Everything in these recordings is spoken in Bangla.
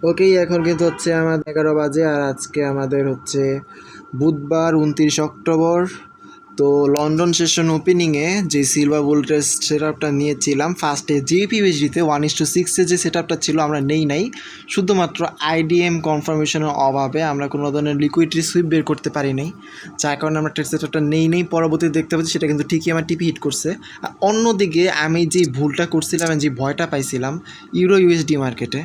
ওকে, এখন কিন্তু হচ্ছে আমাদের 11 বাজে, আর আজকে আমাদের হচ্ছে বুধবার 29 অক্টোবর। তো লন্ডন সেশন ওপেনিংয়ে যে সিলভার বুলেটের সেট আপটা নিয়েছিলাম ফার্স্টে জিপিইউএসডিতে 1:6 যে সেট আপটা ছিল আমরা নাই, শুধুমাত্র আইডিএম কনফার্মেশনের অভাবে আমরা কোনো ধরনের লিকুইডিটি সুইপ বের করতে পারি নাই, যার কারণে আমরা ট্রেড সেট আপটা নেই। পরবর্তীতে দেখতে পাচ্ছি সেটা কিন্তু ঠিকই আমার টিপি হিট করছে। আর অন্যদিকে আমি যে ভুলটা করছিলাম, যে ভয়টা পাইছিলাম ইউরো ইউএসডি মার্কেটে,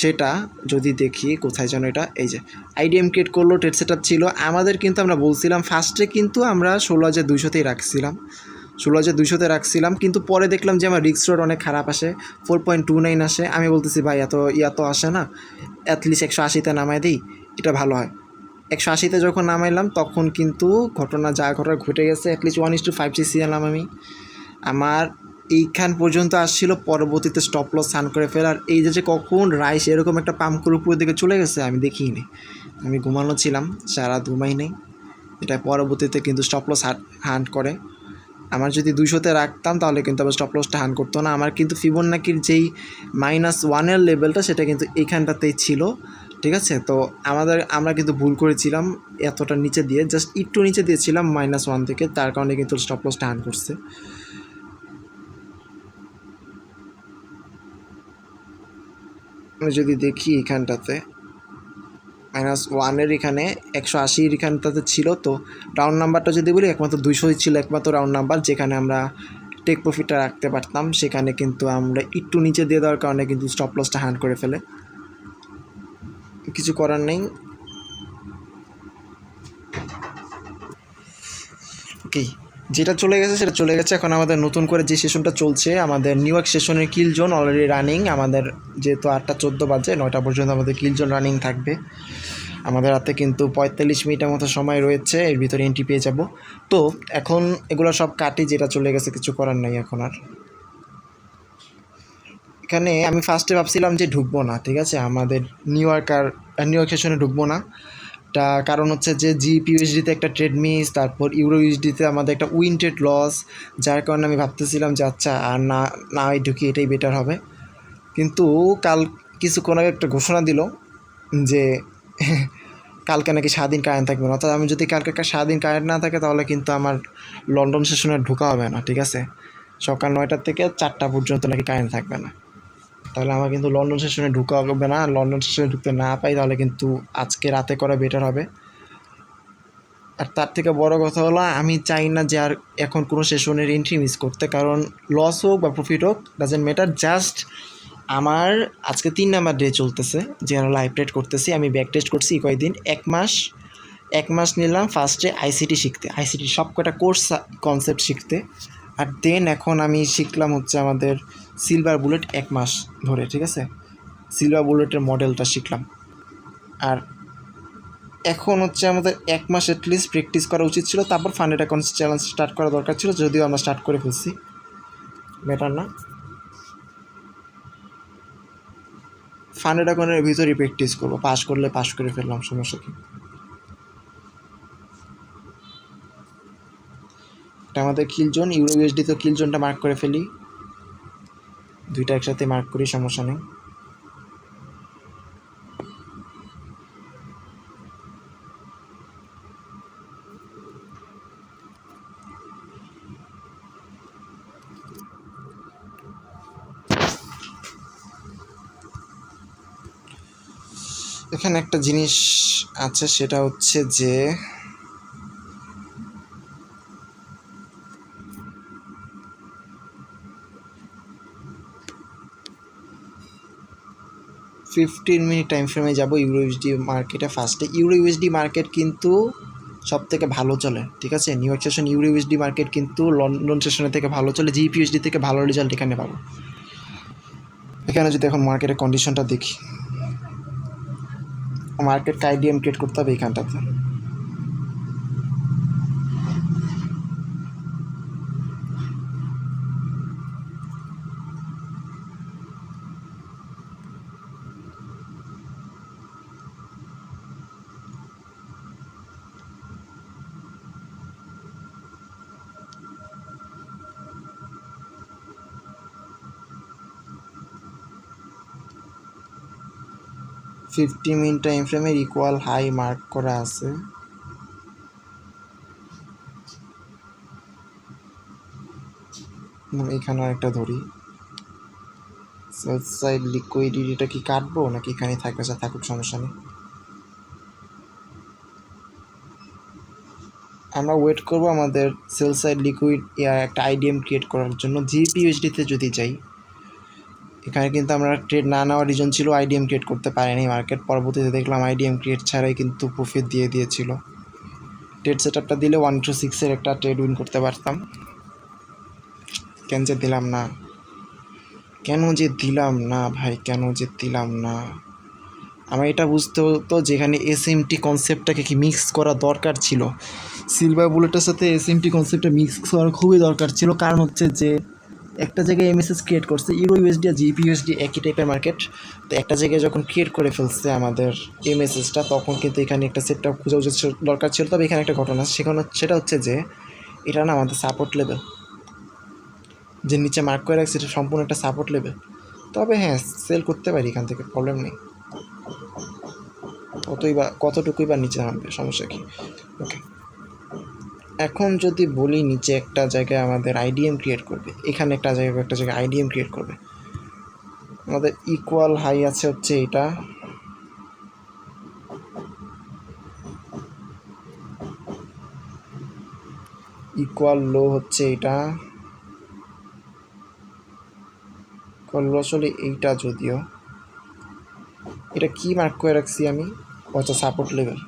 সেটা যদি দেখি কোথায় যেন, এটা এই যে আইডিএম ক্রিয়েট করলো, ট্রেড সেট আপ ছিল আমাদের, কিন্তু আমরা বলছিলাম ফার্স্টে কিন্তু আমরা 16,200তেই রাখছিলাম, 16,200তে রাখছিলাম, কিন্তু পরে দেখলাম যে আমার রিস্ক রেট অনেক খারাপ আসে, 4.29 আসে। আমি বলতেছি ভাই এত আসে না, অ্যাটলিস্ট 180তে নামাই দিই, এটা ভালো হয়। 180তে যখন নামাইলাম তখন কিন্তু ঘটনা যা ঘটার ঘটে গেছে। অ্যাটলিস্ট 1:5 ছিলাম আমি, আমার এইখান পর্যন্ত আসছিল, পরবর্তীতে স্টপ লস সান করে ফেলার এই যে কখন রাইস এরকম একটা পাম্প করে উপরের দিকে চলে গেছে আমি দেখিনি, আমি ঘুমানো ছিলাম, সারা ঘুমাই নেই। এটা পরবর্তীতে কিন্তু স্টপ লস হান্ট করে। আমার যদি 200তে রাখতাম তাহলে কিন্তু আবার স্টপ লসটা হান্ট করতো না। আমার কিন্তু ফিবোনাকির যেই -1 লেভেলটা সেটা কিন্তু এইখানটাতেই ছিল, ঠিক আছে। তো আমরা কিন্তু ভুল করেছিলাম, এতটা নিচে দিয়ে জাস্ট একটু নিচে দিয়েছিলাম -1 থেকে, তার কারণে কিন্তু স্টপ লসটা হান্ট করছে। আমি যদি দেখি এখানটাতে -1 এখানে 180 এখানটাতে ছিল, তো রাউন্ড নাম্বারটা যদি বলি একমাত্র 200 ছিল, একমাত্র রাউন্ড নাম্বার যেখানে আমরা টেক প্রফিটটা রাখতে পারতাম, সেখানে কিন্তু আমরা একটু নিচে দিয়ে দেওয়ার কারণে কিন্তু স্টপ লসটা হ্যান্ড করে ফেলে, কিছু করার নেই। ওকে, যেটা চলে গেছে সেটা চলে গেছে। এখন আমাদের নতুন করে যে সেশনটা চলছে, আমাদের নিউ ইয়র্ক সেশনের কিল জোন অলরেডি রানিং। আমাদের যেহেতু 8:14 বাজে, 9টা পর্যন্ত আমাদের কিল জোন রানিং থাকবে। আমাদের হাতে কিন্তু 45 মিনিটের মতো সময় রয়েছে, এর ভিতরে এন্ট্রি পেয়ে যাব। তো এখন এগুলো সব কাটি, যেটা চলে গেছে কিছু করার নেই এখন আর। এখানে আমি ফার্স্টে ভাবছিলাম যে ঢুকবো না, ঠিক আছে, আমাদের নিউ ইয়র্ক সেশনে ঢুকবো না। কারণ হচ্ছে যে জিপিইউএসডিতে একটা ট্রেড মিস, তারপর ইউরো ইউএসডিতে আমাদের একটা উইন ট্রেড লস, যার কারণে আমি ভাবতেছিলাম যে আচ্ছা আর না ঢুকি, এটাই বেটার হবে। কিন্তু কাল কিছুক্ষণ আগে একটা ঘোষণা দিল যে কালকে নাকি সারাদিন কারেন্ট থাকবে না। অর্থাৎ আমি যদি কালকে সারাদিন কারেন্ট না থাকে তাহলে কিন্তু আমার লন্ডন সেশনে ঢোকা হবে না, ঠিক আছে। সকাল 9টা থেকে 4টা পর্যন্ত নাকি কারেন্ট থাকবে না, তাহলে আমার কিন্তু লন্ডন সেশনে ঢোকা হবে না। লন্ডন সেশনে ঢুকতে না পাই তাহলে কিন্তু আজকে রাতে করা বেটার হবে। আর তার থেকে বড় কথা হলো, আমি চাই না যে আর এখন কোনো সেশনের এন্ট্রি মিস করতে, কারণ লস হোক বা প্রফিট হোক ডাজেন্ট ম্যাটার। জাস্ট আমার আজকে 3 নাম্বার ডে চলতেছে যে আমরা লাইভ ট্রেড করতেছি। আমি ব্যাক টেস্ট করছি কয়েকদিন, 1 মাস নিলাম ফার্স্টে আইসিটি শিখতে, আইসিটি সব কটা কোর্স কনসেপ্ট শিখতে। আর দেন এখন আমি শিখলাম হচ্ছে আমাদের সিলভার বুলেট 1 মাস ধরে, ঠিক আছে, সিলভার বুলেটের মডেলটা শিখলাম। আর এখন হচ্ছে আমাদের 1 মাস অ্যাটলিস্ট প্র্যাকটিস করা উচিত ছিল, তারপর ফান্ডেড অ্যাকাউন্ট চ্যালেঞ্জ স্টার্ট করা দরকার ছিল, যদিও আমরা স্টার্ট করে ফেলছি, বেটার না। ফান্ডেড অ্যাকাউন্টের ভিতরেই প্র্যাকটিস করবো, পাস করলে পাস করে ফেললাম, সমস্যা কি। এটা আমাদের কিল জোন, ইউরো ইউএসডি, তো কিল জোনটা মার্ক করে ফেলি, দুইটা একসাথে মার্ক করি, সমস্যা নেই। এখানে একটা জিনিস আছে, সেটা হচ্ছে যে 15 মিনিট টাইম ফ্রেমে যাবো ইউরো ইউএসডি মার্কেটে। ফার্স্টে ইউরো ইউএসডি মার্কেট কিন্তু সব থেকে ভালো চলে, ঠিক আছে। New York session euro USD market কিন্তু লন্ডন সেশনের থেকে ভালো চলে, জিপিইউএসডি থেকে ভালো রেজাল্ট এখানে পাবো। এখানে যদি এখন মার্কেটের কন্ডিশনটা দেখি, মার্কেটকে আইডিএম ক্রিয়েট করতে হবে এইখানটাতে। 50 মিনিট টাইম ফ্রেমের ইকুয়াল হাই মার্ক করা আছে। এখানে একটা ধরি, সেল সাইড লিকুইডিটিটা কি কাটবো নাকি এখানে থাকবে? থাকুক, সমস্যা নেই। আমরা ওয়েট করব আমাদের সেল সাইড লিকুইড একটা আইডিএম ক্রিয়েট করার জন্য। জিপিইউএসডিতে যদি যাই, এখানে কিন্তু আমরা ট্রেড না নেওয়ার রিজন ছিল আইডিএম ক্রিয়েট করতে পারেনি মার্কেট। পরবর্তীতে দেখলাম আইডিএম ক্রিয়েট ছাড়াই কিন্তু প্রফিট দিয়ে দিয়েছিল। ট্রেড সেট আপটা দিলে 1-6 একটা ট্রেড উইন করতে পারতাম। কেন যে দিলাম না ভাই, কেন যে দিলাম না। আমার এটা বুঝতে হতো যেখানে এসএমটি কনসেপ্টটাকে কি মিক্স করা দরকার ছিল। সিলভার বুলেটের সাথে এসএমটি কনসেপ্টটা মিক্স করা খুবই দরকার ছিল। কারণ হচ্ছে যে একটা জায়গায় এমএসএস ক্রিয়েট করছে, ইউরো ইউএসডি আর জিপিইউএসডি একই টাইপের মার্কেট। তো একটা জায়গায় যখন ক্রিয়েট করে ফেলছে আমাদের এমএসএসটা, তখন কিন্তু এখানে একটা সেটটা খুঁজে দরকার ছিল। তবে এখানে একটা ঘটনা সেটা হচ্ছে যে এটা না আমাদের সাপোর্ট লেভেল, যে নিচে মার্ক করে রাখছে এটা সম্পূর্ণ একটা সাপোর্ট লেভেল। তবে হ্যাঁ, সেল করতে পারি এখান থেকে, প্রবলেম নেই। কতটুকুই বা নিচে নামবে, সমস্যা কি? ওকে, এখন যদি বলি নিচে একটা জায়গায় আমাদের আইডিএম ক্রিয়েট করবে, এখানে একটা জায়গায় আইডিএম ক্রিয়েট করবে। আমাদের ইকুয়াল হাই আছে হচ্ছে এটা, ইকুয়াল লো হচ্ছে এটা, ইকুয়াল লো আসলে এইটা। যদিও এটা কি মার্ক করে রাখছি আমি, আচ্ছা সাপোর্ট লেভেল।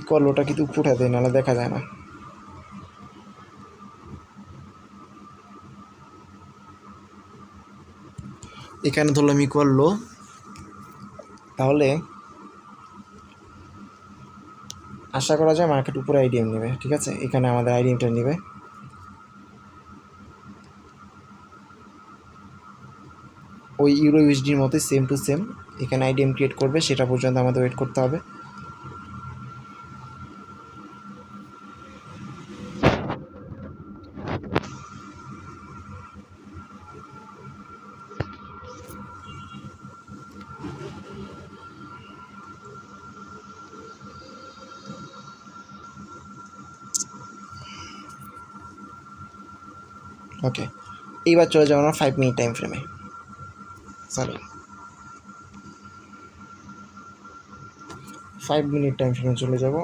ইকুয়াল লোটা কিন্তু উঠে দেয়, নাহলে দেখা যায় না। এখানে ধরলাম ইকুয়াল লো, তাহলে আশা করা যায় মার্কেট উপরে আইডিএম নেবে। ঠিক আছে, এখানে আমাদের আইডিএমটা নেবে। ওই ইউরো ইউএসডির মতোই সেম টু সেম এখানে আইডিএম ক্রিয়েট করবে, সেটা পর্যন্ত আমাদের ওয়েট করতে হবে। ওকে, এইবার চলে যাবো আমরা 5 মিনিট টাইম ফ্রেমে। সরি, 5 মিনিট টাইম ফ্রেমে চলে যাব।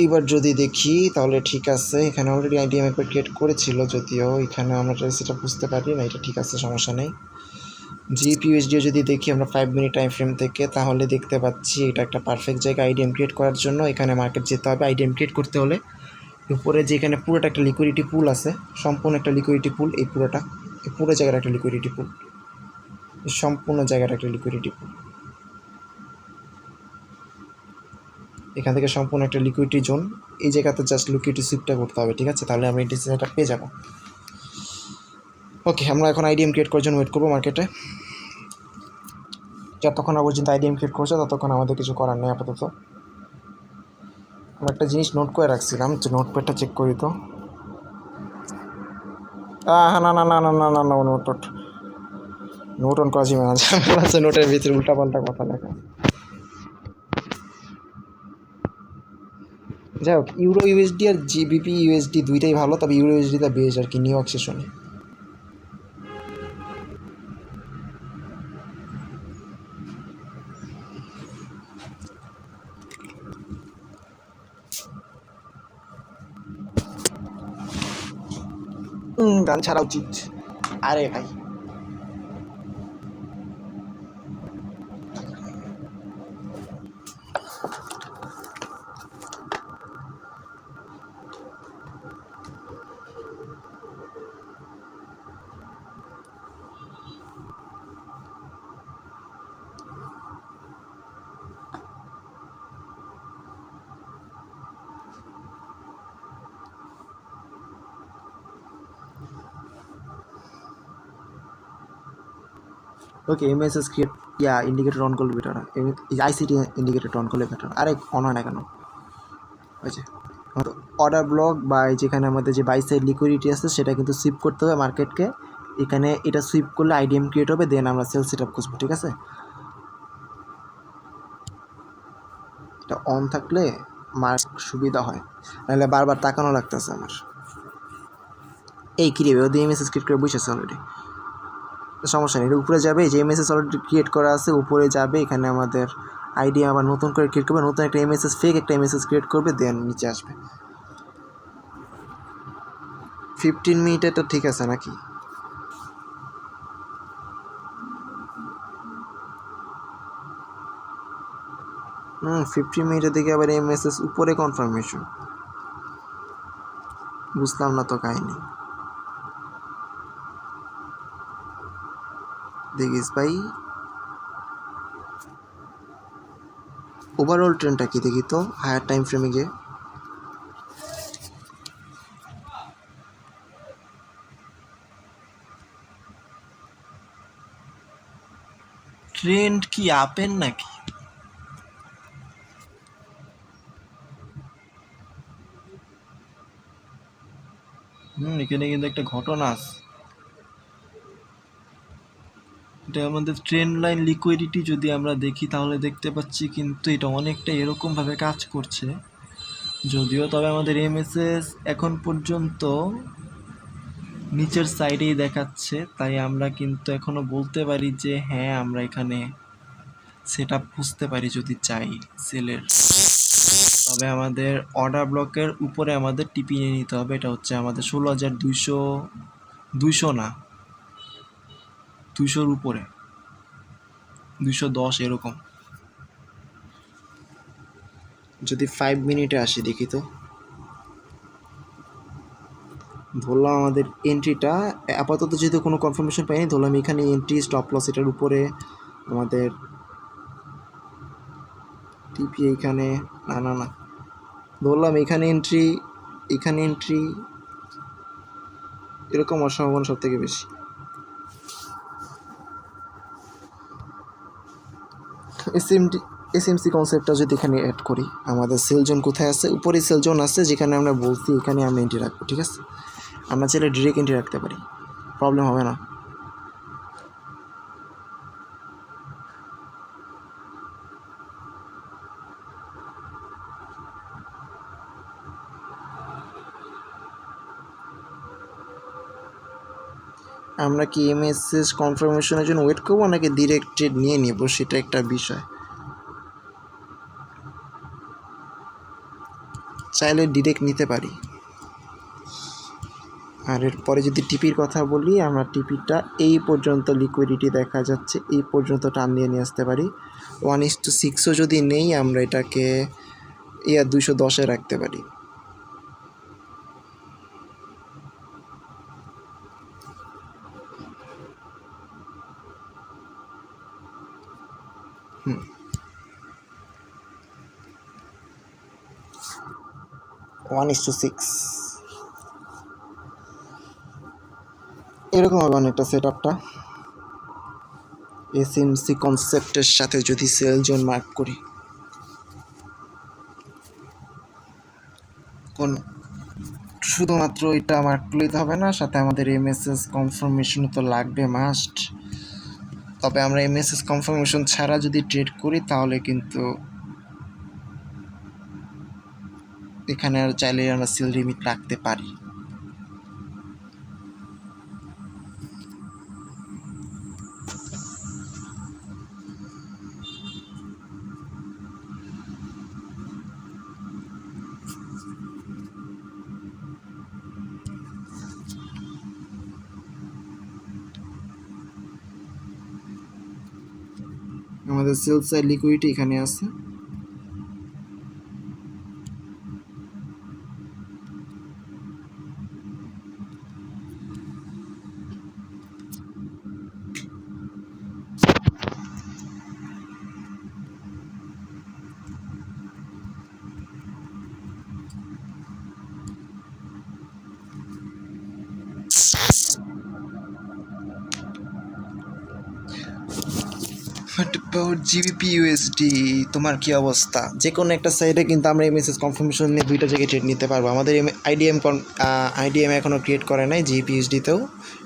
এবার যদি দেখি তাহলে ঠিক আছে, এখানে অলরেডি আইডিএম একবার ক্রিয়েট করেছিল, যদিও এখানে আমরা সেটা বুঝতে পারি না। এটা ঠিক আছে, সমস্যা নেই। জিপিইউএসডিও যদি দেখি আমরা 5 মিনিট টাইম ফ্রেম থেকে, তাহলে দেখতে পাচ্ছি এটা একটা পারফেক্ট জায়গা আইডিএম ক্রিয়েট করার জন্য। এখানে মার্কেট যেতে হবে আইডিএম ক্রিয়েট করতে হলে। উপরে যে এখানে পুরোটা একটা লিকুইডিটি পুল আছে, সম্পূর্ণ একটা লিকুইডিটি পুল, এই পুরো জায়গাটা একটা লিকুইডিটি পুল, সম্পূর্ণ জায়গাটা একটা লিকুইডিটি পুল। এখান থেকে সম্পূর্ণ একটা লিকুইডিটি জোন, এই জায়গাতে জাস্ট লিকুইডিটি সুইপটা করতে হবে। ঠিক আছে, তাহলে আমরা এই ডিসিশনটা পেয়ে যাব। ওকে, আমরা এখন আইডিএম ক্রিয়েট করার জন্য ওয়েট করবো মার্কেটে। যতক্ষণ না পর্যন্ত আইডিএম ক্রিয়েট করছে ততক্ষণ আমাদের কিছু করার নেই আপাতত। আমরা একটা জিনিস নোট করে রাখছিলাম, যে নোটপ্যাডটা চেক করি তো। হ্যাঁ, না না না না না না না নোট অন করা যাবে না, ঝামেলা আছে নোটের ভিতরে উল্টাপাল্টা কথা লেখা। যাই হোক, ইউরো ইউএসডি আর জিবিপি ইউএসডি দুইটাই ভালো, তবে ইউরো ইউএসডিটা বেশ আর কি, নিউ ইয়র্ক সেশনে। গান ছাড়া উচিত। আরে ভাই, ওকে, এমএসএস ক্রিয়েট ইন্ডিকেটর অন করলে বেটার হয়, আইসিটি ইন্ডিকেটর অন করলে বেটার। আরে অন হয় না কেন? হয়েছে তো। অর্ডার ব্লক বা যেখানে আমাদের যে বাই সাইড লিকুইডিটি আছে সেটা কিন্তু সুইপ করতে হবে মার্কেটকে। এখানে এটা সুইপ করলে আইডিএম ক্রিয়েট হবে, দেন আমরা সেল সেট আপ করবো, ঠিক আছে? এটা অন থাকলে মার্ক সুবিধা হয়, নাহলে বারবার তাকানো লাগতেছে আমার। এই কিরে ওদের মেসেজ ক্রিয়েট করে বসেছে অলরেডি, সমস্যা নেই, এটা উপরে যাবে, যে মেসেজ অলরেডি ক্রিয়েট করা আছে উপরে যাবে, এখানে আমাদের আইডি আবার নতুন করে ক্রিয়েট করবে, নতুন একটা এমএসএস ফেক একটা এমএসএস ক্রিয়েট করবে, দেন নিচে আসবে। 15 মিনিটে তো ঠিক আছে নাকি? হুম, 15 মিনিটের দিকে আবার এমএসএস উপরে কনফার্মেশন, বুঝলাম না তো কাহিনি। দেখিস ভাই ওভারঅল ট্রেন্ডটা কি দেখি তো হায়ার টাইম ফ্রেমে গিয়ে। ট্রেন্ড কি আপের নাকি? এখানে কিন্তু একটা ঘটনা আছে, এটা আমাদের ট্রেন্ড লাইন লিকুইডিটি যদি আমরা দেখি তাহলে দেখতে পাচ্ছি কিন্তু এটা অনেকটা এরকমভাবে কাজ করছে যদিও, তবে আমাদের এমএসএস এখন পর্যন্ত নিচের সাইডেই দেখাচ্ছে, তাই আমরা কিন্তু এখনো বলতে পারি যে হ্যাঁ আমরা এখানে সেট আপ বুঝতে পারি যদি চাই সেলের। তবে আমাদের অর্ডার ব্লকের উপরে আমাদের টিপি নিয়ে নিতে হবে, এটা হচ্ছে আমাদের 16,200, 200 না 200-র উপরে, 210 এরকম। যদি 5 মিনিটে আসি দেখি তো, ধরলাম আমাদের এন্ট্রিটা আপাতত যেহেতু কোনো কনফার্মেশন পাইনি, ধরলাম এখানে এন্ট্রি স্টপ লস এটার উপরে আমাদের টিপি এইখানে, না না না ধরলাম এখানে এন্ট্রি, এখানে এন্ট্রি, এরকম হওয়ার সম্ভাবনা সব থেকে বেশি। এসএমডি এসএমসি কনসেপ্টটা যদি এখানে অ্যাড করি, আমাদের সেল জোন কোথায় আছে? উপরে সেল জোন আছে যেখানে আমরা বলছি এখানে আমরা এন্ট্রি রাখবো, ঠিক আছে? আমরা চাইলে ডিরেক্ট এন্ট্রি রাখতে পারি, প্রবলেম হবে না। আমরা কি এমএসএস কনফার্মেশনের জন্য ওয়েট করবো নাকি ডিরেক্ট ট্রেড নিয়ে নিব, সেটা একটা বিষয়। চাইলে ডিরেক্ট নিতে পারি। আর এরপরে যদি টিপির কথা বলি, আমরা টিপিটা এই পর্যন্ত লিকুইডিটি দেখা যাচ্ছে, এই পর্যন্ত টান দিয়ে নিয়ে আসতে পারি। 1:6ও যদি নেই আমরা এটাকে 210-এ রাখতে পারি। হুম, 1:6 এরকম হবে অনেকটা সেট আপটা। এসএমসি কনসেপ্টের সাথে যদি সেল জোন মার্ক করি, কোন শুধুমাত্র এটা মার্ক করলেই হবে না, সাথে আমাদের এমএসএস কনফার্মেশনও তো লাগবে মাস্ট। তবে আমরা এমএসএস কনফার্মেশন ছাড়া যদি ট্রেড করি তাহলে কিন্তু এখানে আর চাইলে আমরা সেল লিমিট রাখতে পারি। আমাদের সেল সাইড লিকুইডিটি এখানে আছে, হোয়াট অ্যাবাউট জিবিপি ইউএসডি, তোমার কি অবস্থা? যে কোনো একটা সাইডে কিন্তু আমরা এমএসএস কনফার্মেশন নিয়ে দুইটা জায়গায় ট্রেড নিতে পারবো। আমাদের আইডিএম এখনও ক্রিয়েট করে নাই, জিবিপি ইউএসডিতেও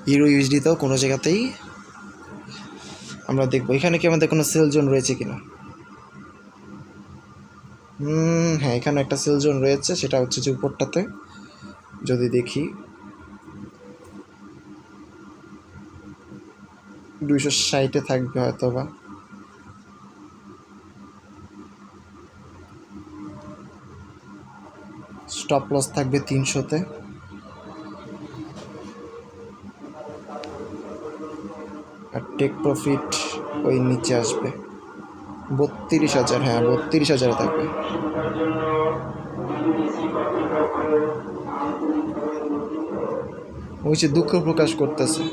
ইউরো ইউএসডিতেও কোনো জায়গাতেই। আমরা দেখবো এখানে কি আমাদের কোনো সেল জোন রয়েছে কিনা। হ্যাঁ, এখানে একটা সেল জোন রয়েছে, সেটা হচ্ছে যে উপরটাতে যদি দেখি 260-এ থাকবে হয়তো বা। স্টপ লস থাকবে 300-তে। আর টেক প্রফিট ওই নিচে আসবে 32,000। হ্যাঁ, 32,000 থাকবে। ওই যে দুঃখ প্রকাশ করতেছে।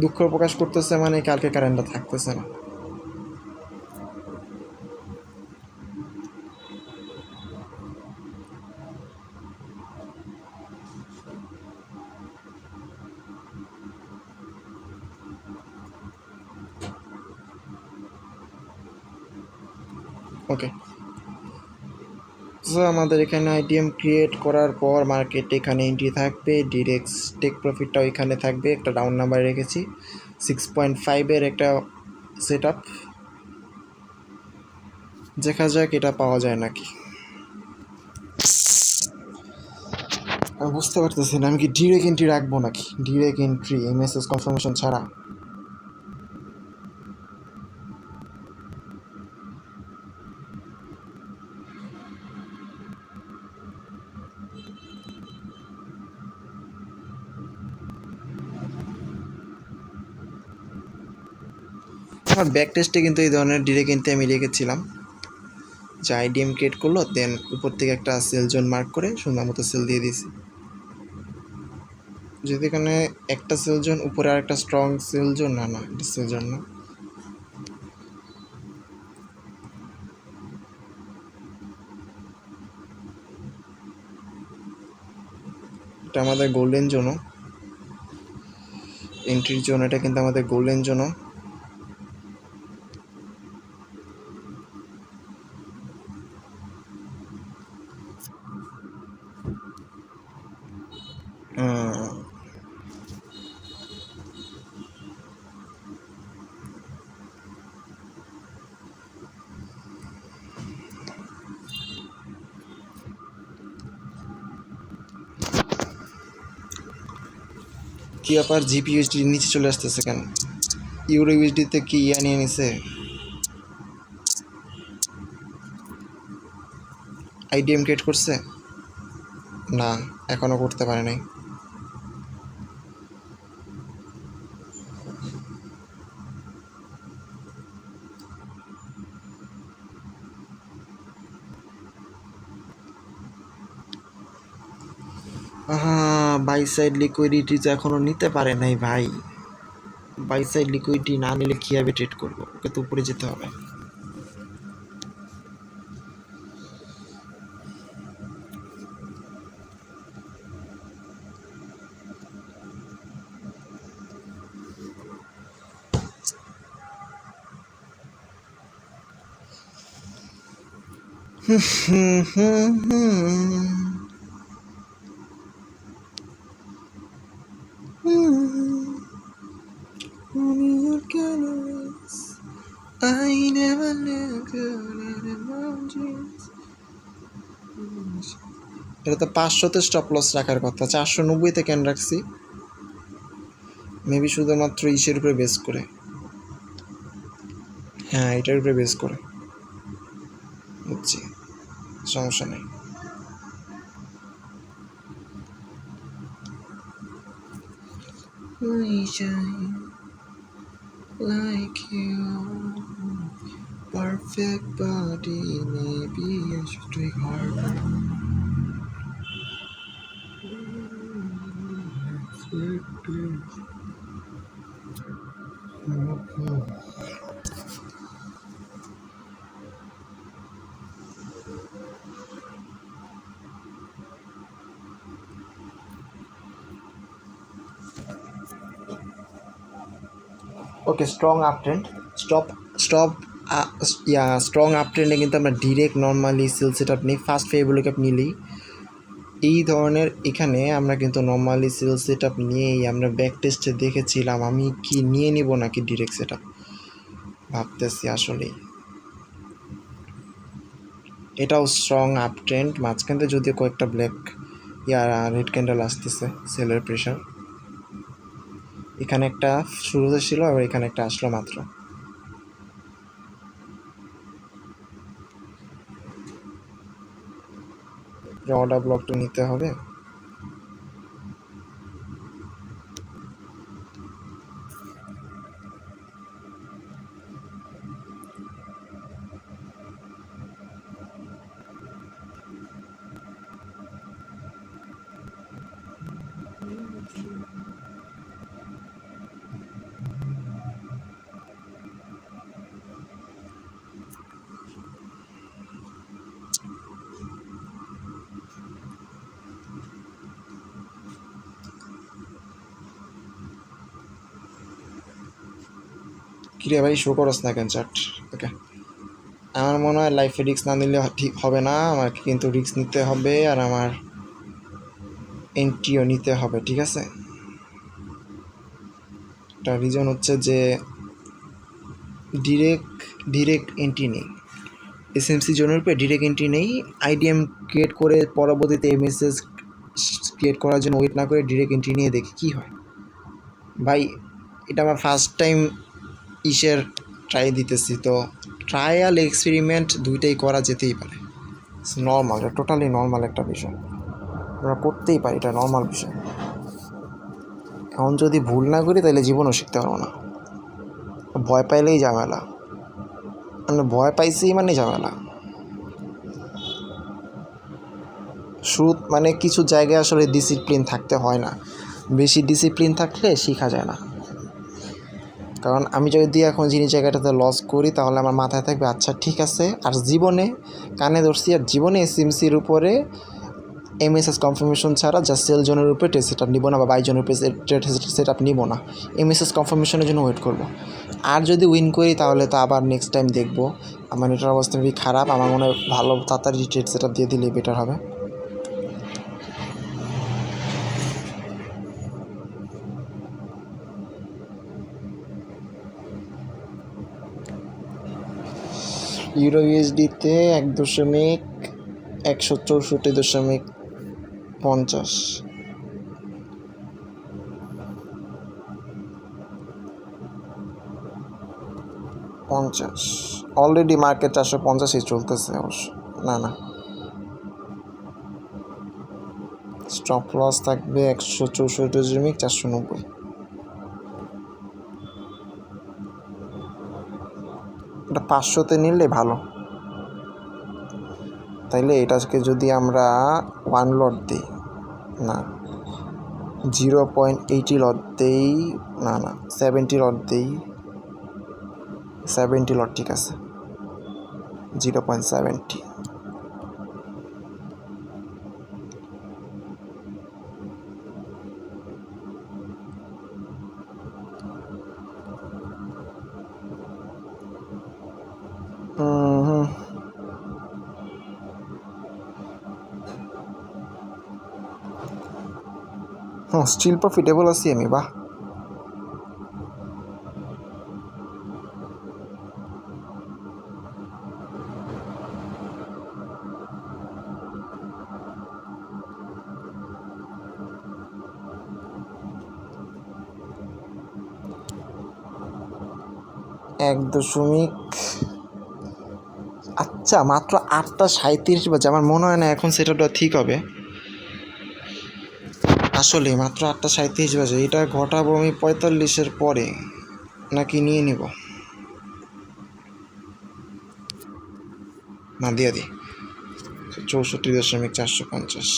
দুঃখ প্রকাশ করতেছে মানে কালকে কারেন্টটা থাকতেছে না। ওকে, সো আমাদের এখানে আইডিএম ক্রিয়েট করার পর মার্কেট এখানে এন্ট্রি থাকবে, ডিরেক্ট টেক প্রফিটটাও এখানে থাকবে। একটা ডাউন নাম্বার রেখেছি 6.5-এর একটা সেট আপ। দেখা যাক এটা পাওয়া যায় নাকি। আমি বুঝতে পারতেছি না আমি কি ডিরেক্ট এন্ট্রি রাখবো নাকি, ডিরেক্ট এন্ট্রি এমএসএস কনফার্মেশন ছাড়া। আমার ব্যাক টেস্টে কিন্তু এই ধরনের ডিরেক্ট এন্ট্রি আমি রেখেছিলাম, যে আইডিএম ক্রিয়েট করলো, দেন উপর থেকে একটা সেল জোন মার্ক করে সুন্দর মতো সেল দিয়ে দিয়েছি। যদি এখানে একটা সেল জোন উপরে আর একটা স্ট্রং সেল জোন, না না এটা সেল জোন না, এটা আমাদের গোল্ডেন জোনও এন্ট্রির জোন, এটা কিন্তু আমাদের গোল্ডেন জোনও। কি ব্যাপার, জিপি ইউএসডি নিচে চলে আসতেছে কেন? ইউরো ইউএসডিতে কি নিয়ে নিছে? আইডিএম ক্রিয়েট করছে? না, এখনও করতে পারে নাই। বাই সাইড লিকুইডিটি তো এখনও নিতে পারে নাই ভাই। বাই সাইড লিকুইডিটি না নিলে কীভাবে ট্রেড করবো? ওকে তো উপরে যেতে হবে। এটা তো 500-তে স্টপ লস রাখার কথা, 490-তে কেন রাখছি? মেবি শুধুমাত্র ইসের উপরে বেস করে। হ্যাঁ, এটার উপরে বেস করে। বুঝছি, সমস্যা নেই। Like you, perfect body, maybe I should try harder. Okay, strong up trend, stop stop strong up ট্রেন্ডে কিন্তু আমরা direct normally sell set up নিই। ফার্স্ট ফেভারিবল ক্যাপ নিলেই এই ধরনের, এখানে আমরা কিন্তু নর্মালি সেল সেট আপ নিয়েই আমরা ব্যাক টেস্টে দেখেছিলাম। আমি কি নিয়ে নিব নাকি ডিরেক্ট সেট আপ ভাবতেছি আসলেই। এটাও স্ট্রং আপ ট্রেন্ড, মাঝখানতে যদিও কয়েকটা ব্ল্যাক রেড ক্যান্ডেল আসতেছে, সেলের প্রেশার। এখানে একটা শুরুতে ছিল, আবার এখানে একটা আসলো মাত্র। অর্ডার ব্লকটা নিতে হবে। কিরে ভাই, শো করস না কেন চার্ট? ওকে, আমার মনে হয় লাইফে রিস্ক না নিলে ঠিক হবে না, আমাকে কিন্তু রিস্ক নিতে হবে, আর আমার এন্ট্রিও নিতে হবে, ঠিক আছে? একটা রিজন হচ্ছে যে ডিরেক্ট এন্ট্রি নেই, এসএমসি জোনের উপরে ডিরেক্ট এন্ট্রি নেই। আইডিএম ক্রিয়েট করে পরবর্তীতে এমএসএস ক্রিয়েট করার জন্য ওয়েট না করে ডিরেক্ট এন্ট্রি নিয়ে দেখি কী হয়। ভাই, এটা আমার ফার্স্ট টাইম ইসের ট্রাই দিতেছি, তো ট্রায়াল এক্সপেরিমেন্ট দুইটাই করা যেতেই পারে। নর্মাল, এটা টোটালি নর্মাল একটা বিষয়, আমরা করতেই পারি, এটা নর্মাল বিষয়। এখন যদি ভুল না করি তাহলে জীবনও শিখতে পারবো না। ভয় পাইলেই ঝামেলা, মানে ভয় পাইছি মানে ঝামেলা। মানে কিছু জায়গায় আসলে ডিসিপ্লিন থাকতে হয় না, বেশি ডিসিপ্লিন থাকলে শেখা যায় না। কারণ আমি যদি এখন জিনিস জায়গাটাতে লস করি তাহলে আমার মাথায় থাকবে আচ্ছা ঠিক আছে, আর জীবনে কানে ধরছি, আর জীবনে এসএমসির উপরে এমএসএস কনফার্মেশন ছাড়া যা সেল জোনের উপরে টেস্ট সেট আপ নিব না, বা বাই জোনের উপরে সেট আপ নিব না। এমএসএস কনফার্মেশনের জন্য ওয়েট করব। আর যদি উইন করি তাহলে তো আবার নেক্সট টাইম দেখবো। আমার এটার অবস্থা খুবই খারাপ, আমার মনে হয় ভালো তাড়াতাড়ি ট্রেড সেট আপ দিয়ে দিলেই বেটার হবে। ইউরো ইউএসডিতে 1.164.50, অলরেডি মার্কেট 450-ই চলতেছে অবশ্য। না না, স্টপ লস থাকবে 164.490। এটা 500-তে নিলে ভালো। তাইলে এটাকে যদি আমরা 1 লট দিই, না 0.80 লট দিই, না 70 লট দিই, 70 লট ঠিক আছে, 0.70। স্টিল প্রফিটেবল আছি আমি, বাহ। এক দশমিক, আচ্ছা মাত্র 8:37 বাজে, আমার মনে হয় না এখন সেটা ঠিক হবে। আসলে মাত্র 8:37 বাজে, এটা ঘটাবো আমি 45-এর পরে, নাকি নিয়ে নিব? না, দিয়ে দিই 64.450।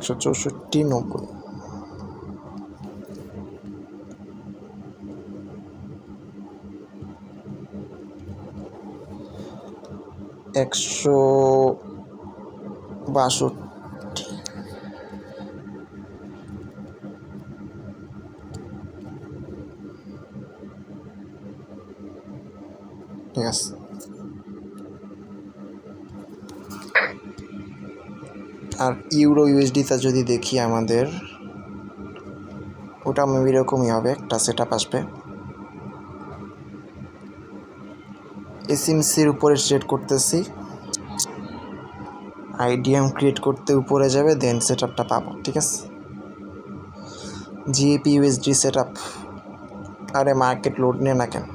164.90। একশো 62। ঠিক আছে, আর ইউরো ইউএসডিতে যদি দেখি আমাদের ওটা মেবি এরকমই হবে, একটা সেট আপ আসবে। এসএমসির উপরে ট্রেড করতেছি, আইডিএম ক্রিয়েট করতে উপরে যাবে, দেন সেট আপটা পাবো। ঠিক আছে, জিএপি ইউএসডি সেট আপ। আরে মার্কেট লোড নেয় না কেন?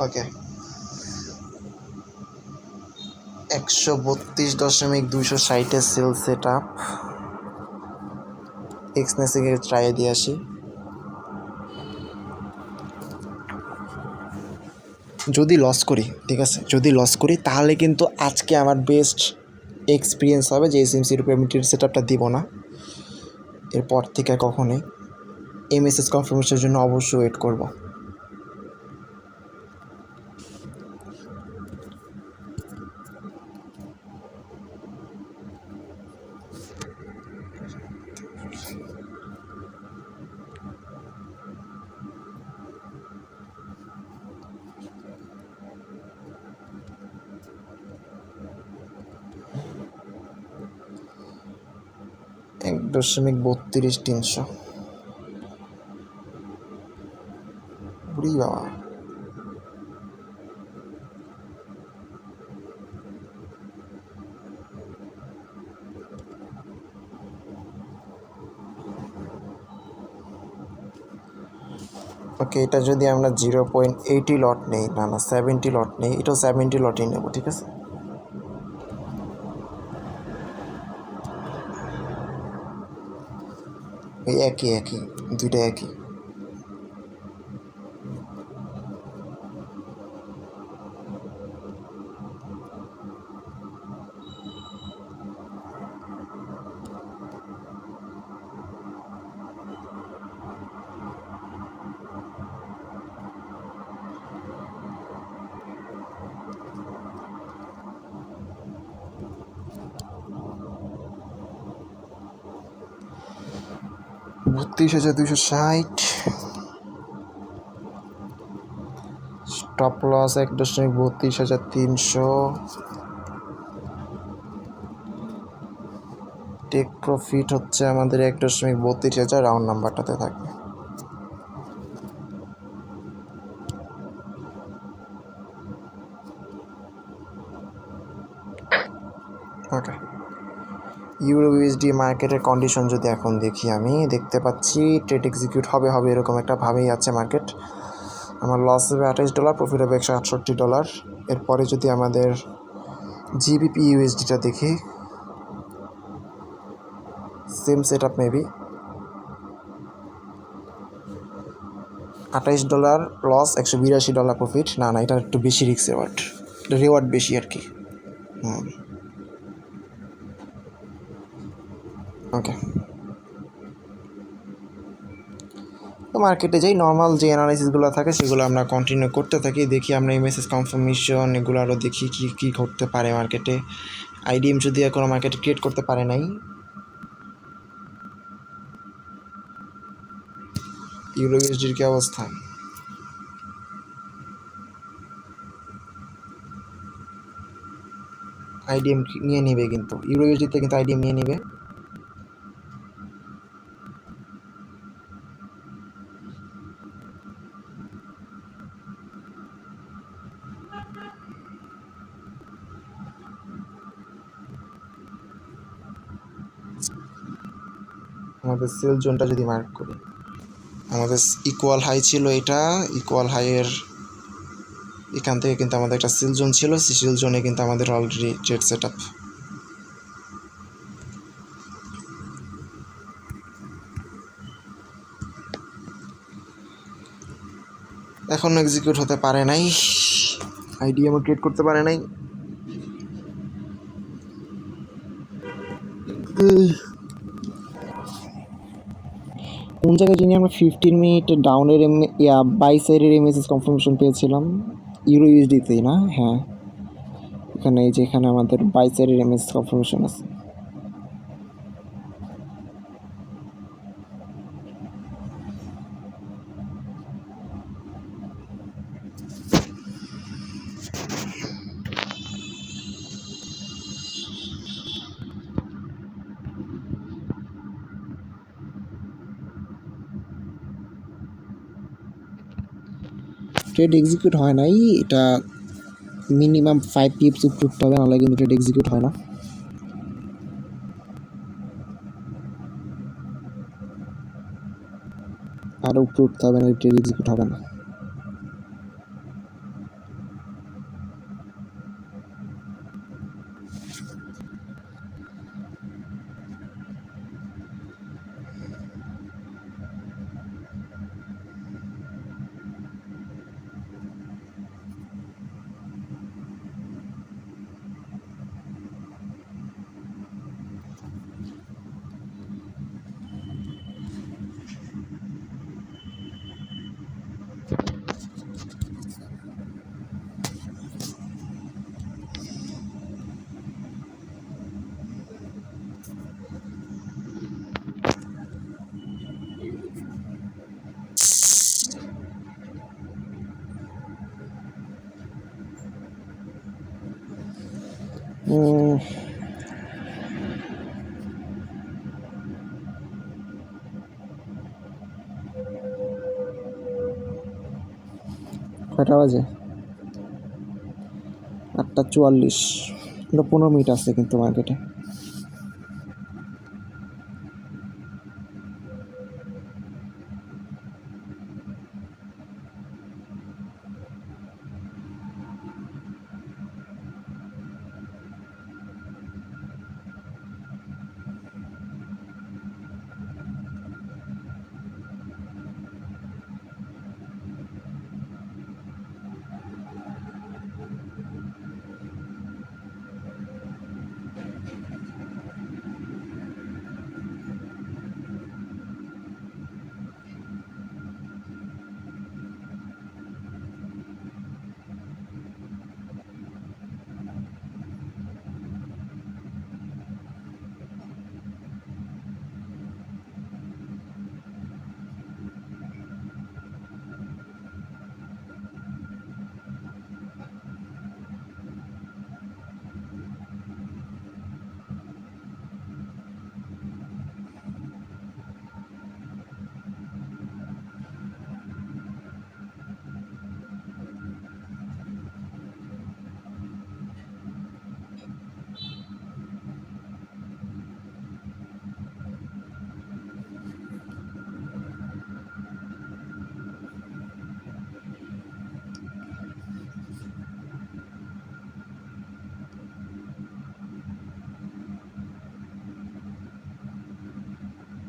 ওকে, 132.260 সেল সেট আপ। এক্সনেসিকে ট্রাই দিয়ে আসি। যদি লস করি, ঠিক আছে, যদি লস করি তাহলে কিন্তু আজকে আমার বেস্ট এক্সপিরিয়েন্স হবে যে এসএমসির পেমেন্টের সেট আপটা দিব না এরপর থেকে কখনোই। এমএসএস কনফার্মেশনের জন্য অবশ্যই ওয়েট করব। এক 1.32 বুড়ি বাবা। ওকে, এটা যদি আমরা 0.80 লট নেই, না 70 লট নেই, এটাও 70 লটই নেব। ঠিক আছে, ওই একই দুইটা একই। $32,260। Stop loss 1.32,300। টেক প্রফিট হচ্ছে আমাদের 1.32,000, রাউন্ড নাম্বারটাতে থাকবে। ওকে, ইউরো ইউএসডি মার্কেটের কন্ডিশন যদি এখন দেখি, আমি দেখতে পাচ্ছি ট্রেড এক্সিকিউট হবে এরকম একটা ভাবেই আছে মার্কেট। আমার লস হবে $28, প্রফিট হবে $168। এরপরে যদি আমাদের জিবিপি ইউএসডিটা দেখি, same set up maybe. $28 loss, $182 profit. না এটা একটু বেশি রিস্ক রেওয়ার্ড বেশি আর কি। ওকে, তো মার্কেটে যাই, নর্মাল যে অ্যানালাইসিসগুলো থাকে সেগুলো আমরা কন্টিনিউ করতে থাকি। দেখি আমরা এমএসএস কনফার্মেশন এগুলো আরও দেখি কী করতে পারে মার্কেটে। আইডিএম যদি এখনও মার্কেটে ক্রিয়েট করতে পারে নাই। ইউরো ইউএসডির কী অবস্থা? আইডিএম নিয়ে নেবে, কিন্তু ইউরো ইউএসডিতে কিন্তু আইডিএম নিয়ে নেবে। আমাদের সেল জোনটা যদি মার্ক করি, আমাদের ইকুয়াল হাই ছিল, এটা ইকুয়াল হাইয়ের এখান থেকে কিন্তু আমাদের একটা সেল জোন ছিল, সেই সেল জোনে কিন্তু আমাদের অলরেডি ট্রেড সেট আপ। এখনও এক্সিকিউট হতে পারে নাই, আইডি আমার ক্রিয়েট করতে পারে নাই। কোন জায়গায় যিনি আমরা 15 মিনিট ডাউনের বাই সাইডের এমএসএস কনফার্মেশন পেয়েছিলাম, ইউরো ইউএসডিতেই না? হ্যাঁ, এখানে এই যে এখানে আমাদের বাই সাইডের এমএসএস কনফার্মেশন আছে। ট্রেড এক্সিকিউট হয় নাই, এটা মিনিমাম 5 পিপস উপরে উঠতে হবে, নাহলে কিন্তু ট্রেড এক্সিকিউট হয় না। আরও উপরে উঠতে হবে না, ট্রেড এক্সিকিউট হবে না। কয়টা বাজে? 8:44। 15 মিনিট আছে কিন্তু মার্কেটে।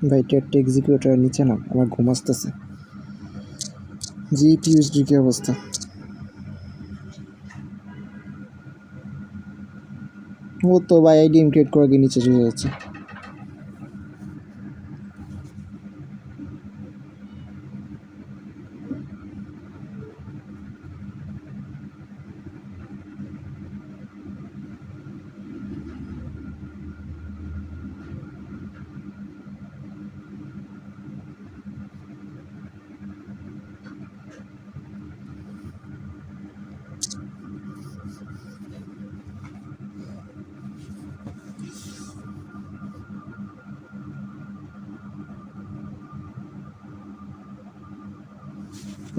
ভাই ট্রেডটা এক্সিকিউট হওয়ার নিচে না, আমার ঘুম আসতেছে। জিটিইউএসডি কি অবস্থা? ও তো ভাই আইডি ক্রিয়েট করে গিয়ে নিচে চলে যাচ্ছে।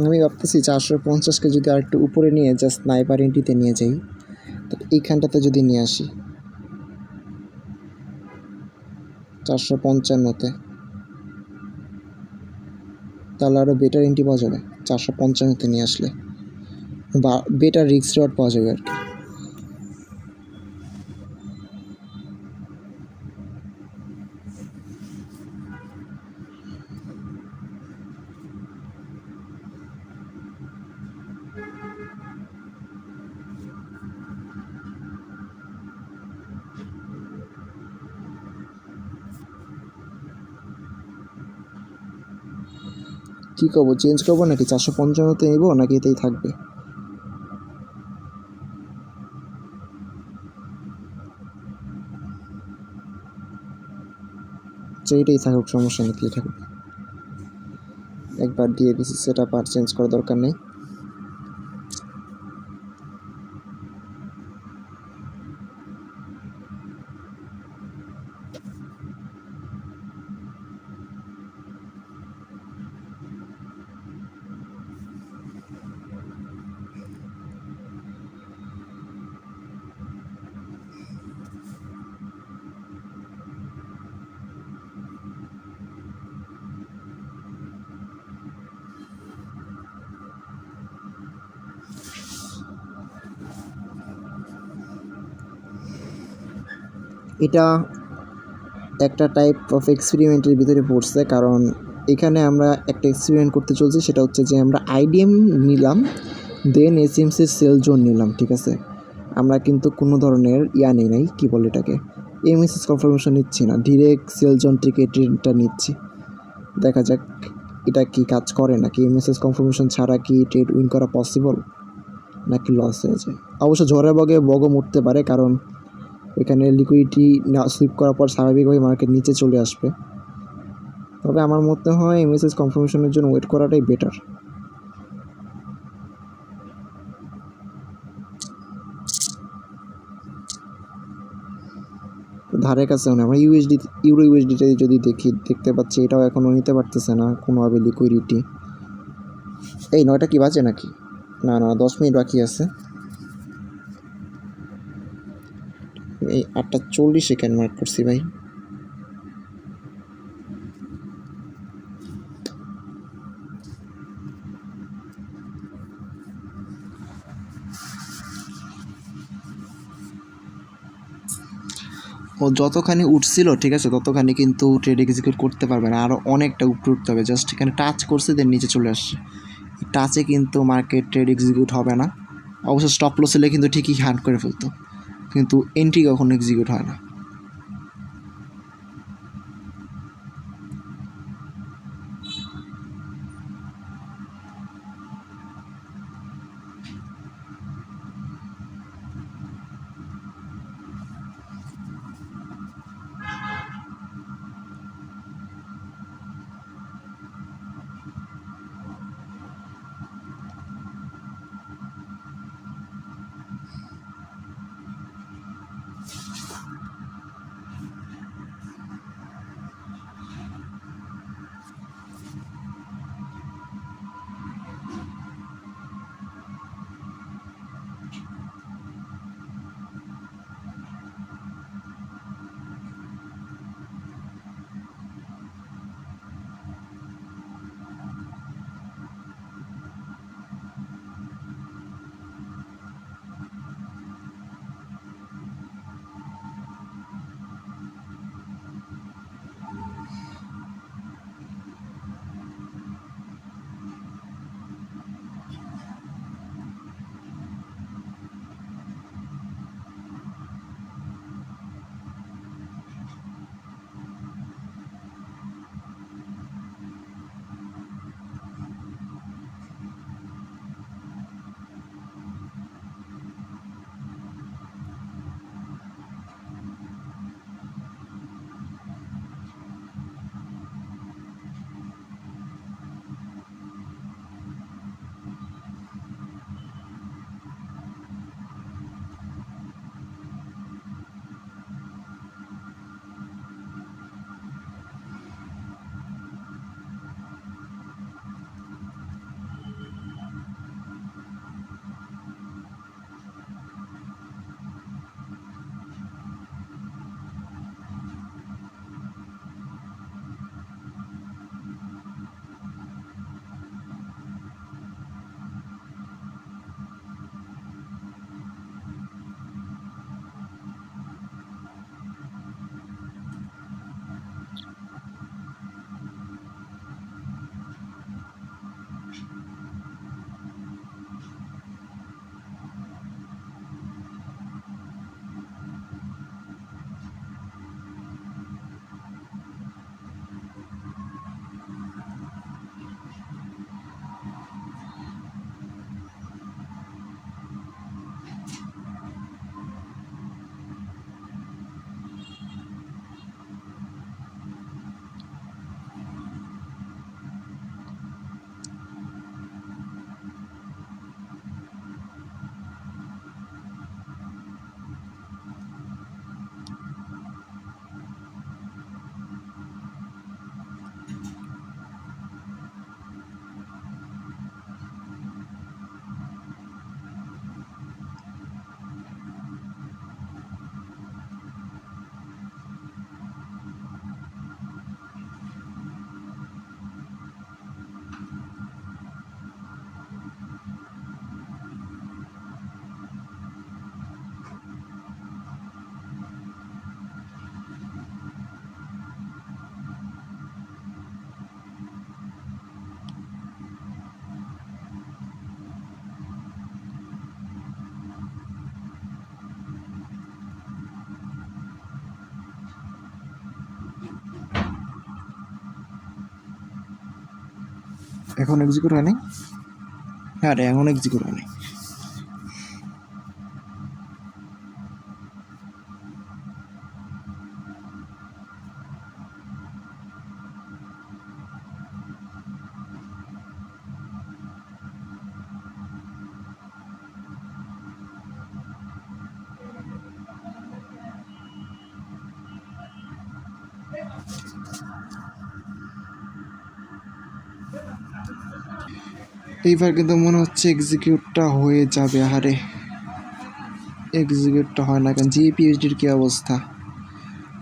আমি ভাবতেছি 450কে যদি আর একটু উপরে নিয়ে জাস্ট স্নাইপার এন্ট্রিতে নিয়ে যাই, তো এইখানটাতে যদি নিয়ে আসি 455তে, তাহলে আরও বেটার এন্ট্রি পাওয়া যাবে। 455তে নিয়ে আসলে বা বেটার রিস্ক রিওয়ার্ড পাওয়া যাবে আর কি। কী করবো, চেঞ্জ করবো নাকি 455তে নেব নাকি এতেই থাকবে? এইটাই থাকুক, সমস্যা নেই, কী থাকুক। একবার দিয়ে দিছি, সেটা আর চেঞ্জ করার দরকার নেই। এটা একটা টাইপ অফ এক্সপেরিমেন্টের ভিতরে পড়ছে, কারণ এখানে আমরা একটা এক্সপেরিমেন্ট করতে চলছি, সেটা হচ্ছে যে আমরা আইডিএম নিলাম, দেন এসএমসির সেল জোন নিলাম, ঠিক আছে? আমরা কিন্তু কোনো ধরনের নেই নাই, কী বলে এটাকে, এমএসএস কনফার্মেশন নিচ্ছি না, ডিরেক্ট সেল জোন থেকে ট্রেডটা নিচ্ছি। দেখা যাক এটা কি কাজ করে নাকি, এমএসএস কনফার্মেশন ছাড়া কি ট্রেড উইন করা পসিবল নাকি লস হয়ে যায়। অবশ্য ঝড়ে বগও উঠতে পারে, কারণ এখানে লিকুইডিটি না সুইপ করার পর স্বাভাবিকভাবে মার্কেট নিচে চলে আসবে। তবে আমার মতে হয় এমএসএস কনফার্মেশনের জন্য ওয়েট করাটাই বেটার। ধারে কাছেও না, আমরা ইউরো ইউএসডিতে যদি দেখতে পাচ্ছি এটাও এখনও নিতে পারতেছে না কোনোভাবে লিকুইডিটি। এই 9টা কি বাজে নাকি? না না, 10 মিনিট বাকি আছে। এই 8:40 কেন মার্ক করছি ভাই? ও যতখানি উঠছিল, ঠিক আছে, ততখানি কিন্তু ট্রেড এক্সিকিউট করতে পারবে না, আরও অনেকটা উপরে উঠতে হবে। জাস্ট এখানে টাচ করছে, দেন নিচে চলে আসছে। টাচে কিন্তু মার্কেট ট্রেড এক্সিকিউট হবে না। অবশ্য স্টপ লস হলে কিন্তু ঠিকই হান্ট করে ফেলতো, কিন্তু এন্ট্রি কখনো এক্সিকিউট হয় না। এখন এক্সিকিউট হয়নি। হ্যাঁ রে, এখন এক্সিকিউট হয়নি। এইবার কিন্তু মনে হচ্ছে এক্সিকিউটটা হয়ে যাবে। আরে এক্সিকিউটটা হয় না কেন? জিপিএইচডির কী অবস্থা?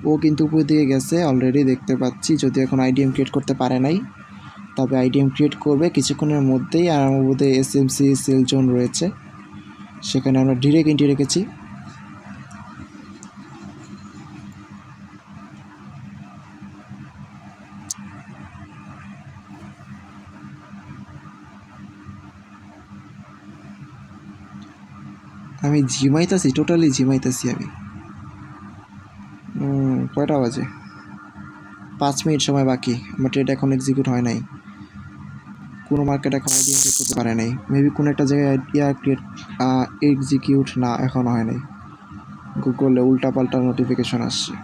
ও কিন্তু উপর দিকে গেছে অলরেডি দেখতে পাচ্ছি, যদি এখন আইডিএম ক্রিয়েট করতে পারে নাই, তবে আইডিএম ক্রিয়েট করবে কিছুক্ষণের মধ্যেই। আর আমার মধ্যে এসএমসি সেল জোন রয়েছে, সেখানে আমরা ডিরেক্ট এন্ট্রি রেখেছি। আমি ঝিমাইতেছি, টোটালি ঝিমাইতেছি আমি। কয়টা বাজে? 5 মিনিট সময় বাকি। আমার ট্রেড এখন এক্সিকিউট হয় নাই, কোনো মার্কেট এখন আইডিয়া ক্রিয়েট করতে পারে নাই। মেবি কোনো একটা জায়গায় আইডিয়া ক্রিয়েট এক্সিকিউট না এখনও হয় নাই। গুগলে উল্টাপাল্টা নোটিফিকেশন আসছে।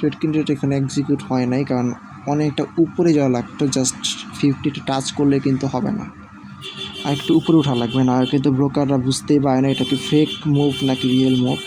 ট্রেড কিন্তু এখানে এক্সিকিউট হয় নাই, কারণ অনেকটা উপরে যাওয়া লাগতো। জাস্ট 50টা টাচ করলে কিন্তু হবে না, আর একটু উপরে ওঠা লাগবে, না কিন্তু ব্রোকাররা বুঝতেই পারে না এটা কি ফেক মুভ নাকি রিয়েল মুভ।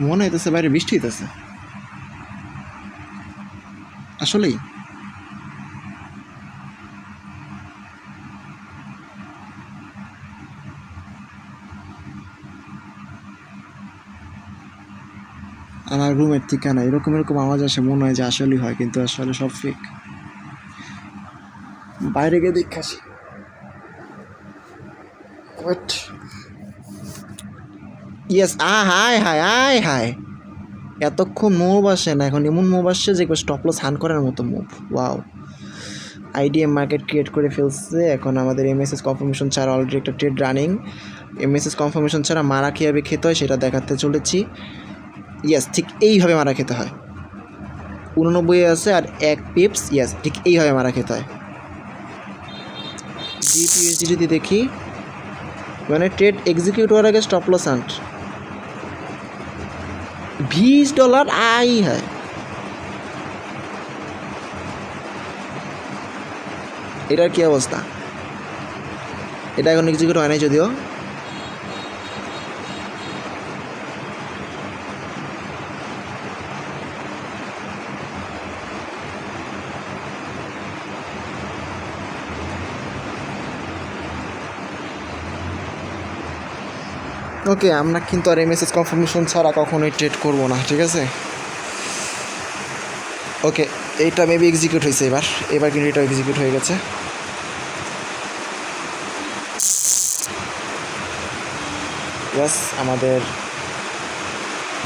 মনে হইতেছে বাইরে বৃষ্টি হইতেছে আসলেই। আমার রুমের ঠিকানা এরকম এরকম আওয়াজ আসে, মনে হয় যে আসলেই হয়, কিন্তু আসলে সব ফেক। বাইরে গিয়ে দেখে আসি। Wait, yes. Hi hi hi hi, এতক্ষণ মুভ আসে না, এখন এমন মুভ আসছে যে স্টপ লস হান করার মতো move. Wow, IDM market create করে ফেলছে। এখন আমাদের এমএসএস কনফার্মেশন ছাড়া অলরেডি একটা ট্রেড রানিং। এমএসএস কনফার্মেশন ছাড়া মারা কীভাবে খেতে হয় সেটা দেখাতে চলেছি। ইয়েস, ঠিক এইভাবে মারা খেতে হয়। 89 আছে আর 1 পিপস। ইয়েস, ঠিক এইভাবে মারা খেতে হয়। জিপিএসডি যদি দেখি, মানে ট্রেড এক্সিকিউট হওয়ার আগে স্টপ লস হান্ট $20 আই হয়। এটার কি অবস্থা? এটা এখন এক্সিকিউট হয় নাই যদিও। ওকে, আমরা কিন্তু আর এমএসএস কনফার্মেশন ছাড়া কখনোই ট্রেড করবো না, ঠিক আছে? ওকে, এইটা মেবি এক্সিকিউট হয়েছে এবার। এবার কিন্তু এটা এক্সিকিউট হয়ে গেছে। ইয়াস, আমাদের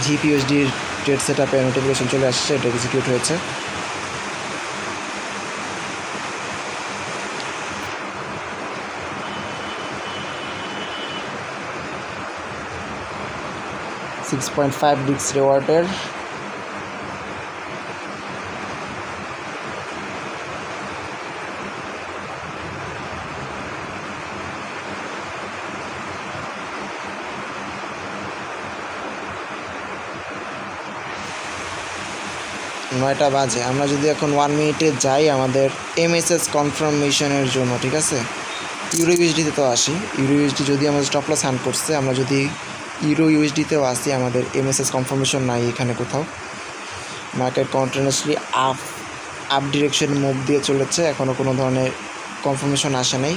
জিপিএসডির ট্রেড সেট আপে নোটিফিকেশন চলে আসছে, এটা এক্সিকিউট হয়েছে। $6.5 ডিক্স রেওয়ার্ডের। নয়টা বাজে। আমরা যদি এখন 1 মিনিটে যাই আমাদের এমএসএস কনফার্মেশনের জন্য, ঠিক আছে? ইউরো ইউএসডিতে তো আসি। ইউরো ইউএসডি যদি আমাদের স্টপ লস হান্ট করছে, আমরা যদি ইউরো ইউএসডিতেও আসি, আমাদের এমএসএস কনফার্মেশন নাই এখানে কোথাও। Market continuously up direction move দিয়ে চলেছে, এখনও কোনো ধরনের কনফার্মেশন আসে নাই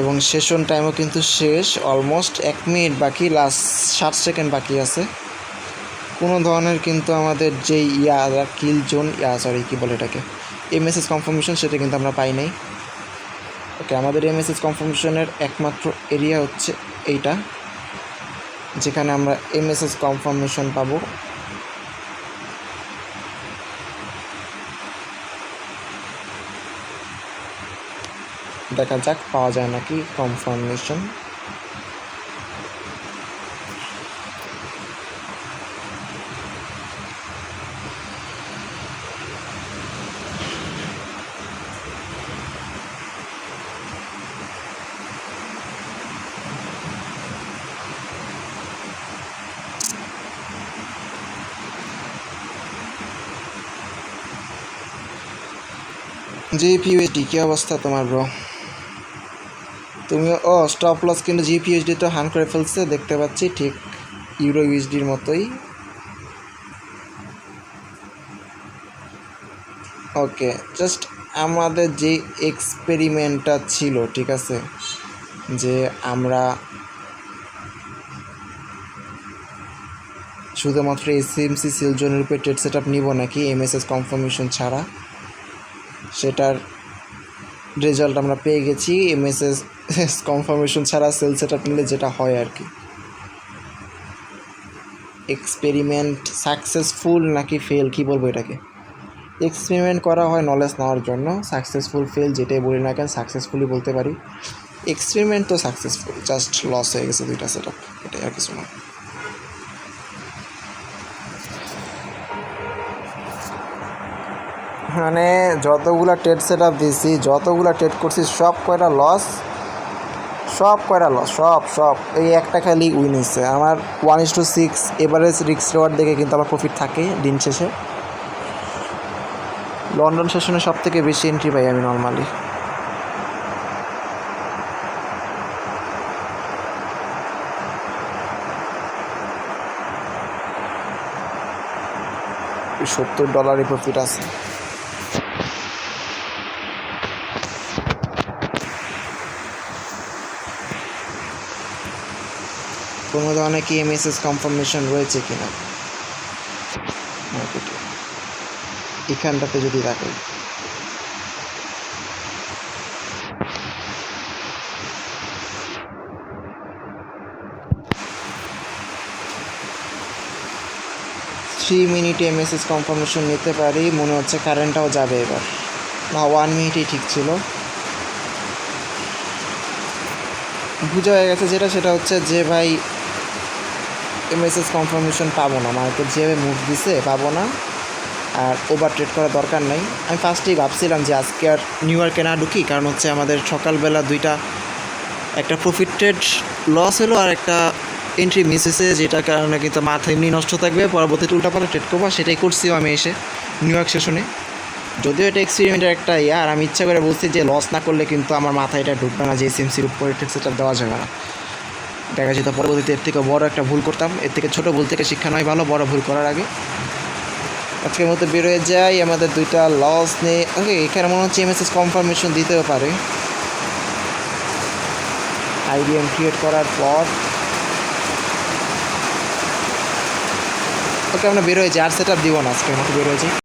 এবং সেশন টাইমও কিন্তু শেষ, অলমোস্ট 1 মিনিট বাকি, লাস্ট 60 সেকেন্ড বাকি আছে। কোনো ধরনের কিন্তু আমাদের যেই কিল জোন কী বলে এটাকে এমএসএস কনফার্মেশন, সেটা কিন্তু আমরা পাই নাই। ওকে, আমাদের এমএসএস কনফার্মেশনের একমাত্র এরিয়া হচ্ছে এইটা, যেখানে আমরা এমএসএস কনফার্মেশন পাবো। দেখা যাক পাওয়া যায় নাকি কনফার্মেশন। জিপিইউএসডি কী অবস্থা তোমার ব্রো? তুমিও স্টপ লস কিন্তু জিপিইউএসডি তো হান করে ফেলছে দেখতে পাচ্ছি, ঠিক ইউরো ইউএসডির মতোই। ওকে, জাস্ট আমাদের যে এক্সপেরিমেন্টটা ছিল, ঠিক আছে, যে আমরা শুধুমাত্র এসএমসি সেল জোনের উপরে ট্রেড সেট আপ নিব নাকি এমএসএস কনফার্মেশন ছাড়া, সেটার রেজাল্ট আমরা পেয়ে গেছি। এমএসএস কনফার্মেশন ছাড়া সেল সেট আপ নিলে যেটা হয় আর কি, এক্সপেরিমেন্ট সাকসেসফুল নাকি ফেল, কি বলবো এটাকে, এক্সপেরিমেন্ট করা হয় নলেজ নেওয়ার জন্য, সাকসেসফুল ফেল যেটাই বলি না কেন সাকসেসফুলি বলতে পারি। এক্সপেরিমেন্ট তো সাকসেসফুল, জাস্ট লস হয়ে গেছে 2টা সেট আপ, এটাই আর কিছু না। মানে যতগুলা ট্রেড সেট আপ দিয়েছি, যতগুলা ট্রেড করছি, সব কয়টা লস, সব এই একটা খালি উইন হয়েছে আমার। 1:6 এভারেজ রিস্ক রেওয়ার্ড দেখে কিন্তু আমার প্রফিট থাকে দিন শেষে। লন্ডন সেশনে সব থেকে বেশি এন্ট্রি পাই আমি নর্মালি। $70 প্রফিট আছে। কোনো ধরনের কি এমএসএস কনফার্মেশন রয়েছে কিনা মার্কেটে, এখানটাতে যদি দেখো, থ্রি মিনিটে এমএসএস কনফার্মেশন নিতে পারি, মনে হচ্ছে কারেন্টটাও যাবে এবার, না 1 মিনিটই ঠিক ছিল। বোঝা হয়ে গেছে যেটা, সেটা হচ্ছে যে ভাই এমএসএস কনফার্মেশন পাবো না, মার্কেট যেভাবে মুভ দিছে পাবো না, আর ওভার ট্রেড করার দরকার নাই। আমি ফার্স্টেই ভাবছিলাম যে আজকে আর নিউ ইয়র্কে না ঢুকি, কারণ হচ্ছে আমাদের সকালবেলা দুইটা, একটা প্রফিট ট্রেড লস হলো আর একটা এন্ট্রি মিস হয়েছে, যেটার কারণে কিন্তু মাথা এমনি নষ্ট থাকবে, পরবর্তীতে উল্টাপাল্টা ট্রেড করবো, সেটাই করছিও আমি এসে নিউ ইয়র্ক সেশনে। যদিও এটা এক্সপেরিমেন্টের একটা আর আমি ইচ্ছা করে বলছি যে লস না করলে কিন্তু আমার মাথায় এটা ঢুকবে না যে এসএমসির উপরে ট্রেড সেট আপ দেওয়া যাবে না। দেখা যেত পরবর্তীতে এর থেকে বড় একটা ভুল করতাম, এর থেকে ছোটো ভুল থেকে শিক্ষা নয় ভালো, বড় ভুল করার আগে। আজকের মতো বেরোয় যাই, আমাদের দুইটা লস নেই। ওকে, এখানে মনে হচ্ছে এমএসএস কনফার্মেশন দিতেও পারে আইডিএম ক্রিয়েট করার পর। ওকে, আমরা বেরোয় যাই, আর সেট আপ দিব না, আজকের মতো বেরোয় যাই।